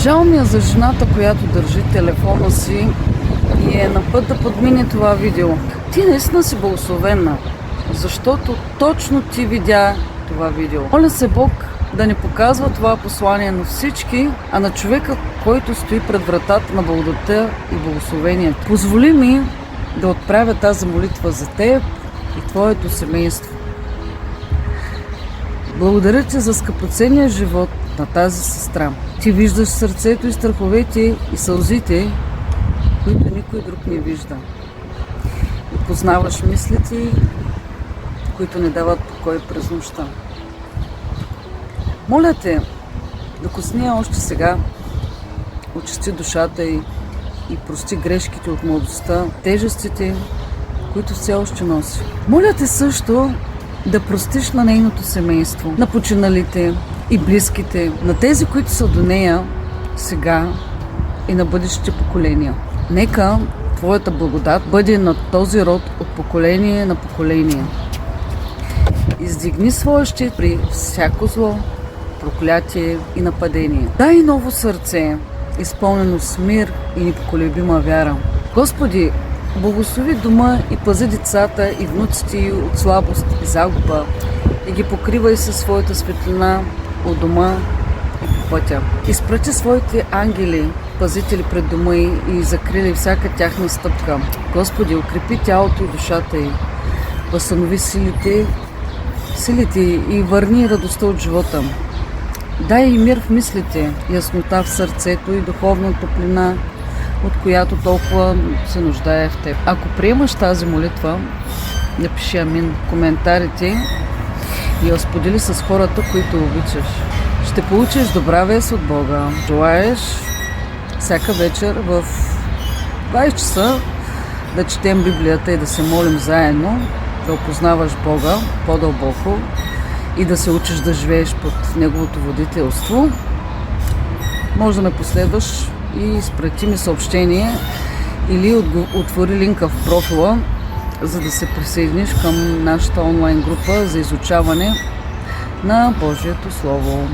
Жал ми е за жената, която държи телефона си и е на път да подмине това видео. Ти наистина си благословена, защото точно ти видя това видео. Моля се Бог да ни показва това послание на всички, а на човека, който стои пред вратата на благодата и благословението. Позволи ми да отправя тази молитва за теб и твоето семейство. Благодаря ти за скъпоценния живот на тази сестра. Ти виждаш сърцето и страховете и сълзите, които никой друг не вижда. И познаваш мислите, които не дават покой през нощта. Моля те да косни още сега, очисти душата й и прости грешките от младостта, тежестите, които все още носи. Моля те също да простиш на нейното семейство, на починалите и близките, на тези, които са до нея сега и на бъдещите поколения. Нека твоята благодат бъде на този род от поколение на поколение. Издигни своя щит при всяко зло, проклятие и нападение. Дай ново сърце, изпълнено с мир и непоколебима вяра. Господи, благослови дома и пази децата и внуците й от слабост и загуба и ги покривай със своята светлина от дома и по пътя. Изпрати своите ангели, пазители пред дома й и закрили всяка тяхна стъпка. Господи, укрепи тялото и душата й, възстанови силите и върни радостта от живота. Дай и мир в мислите, яснота в сърцето и духовна топлина, от която толкова се нуждае в теб. Ако приемаш тази молитва, напиши амин в коментарите и я сподели с хората, които обичаш. Ще получиш добра вест от Бога. Желаеш всяка вечер в 20 часа да четем Библията и да се молим заедно, да опознаваш Бога по-дълбоко и да се учиш да живееш под Неговото водителство. Може да ме последваш и изпрати ми съобщение или отвори линка в профила, за да се присъединиш към нашата онлайн група за изучаване на Божието Слово.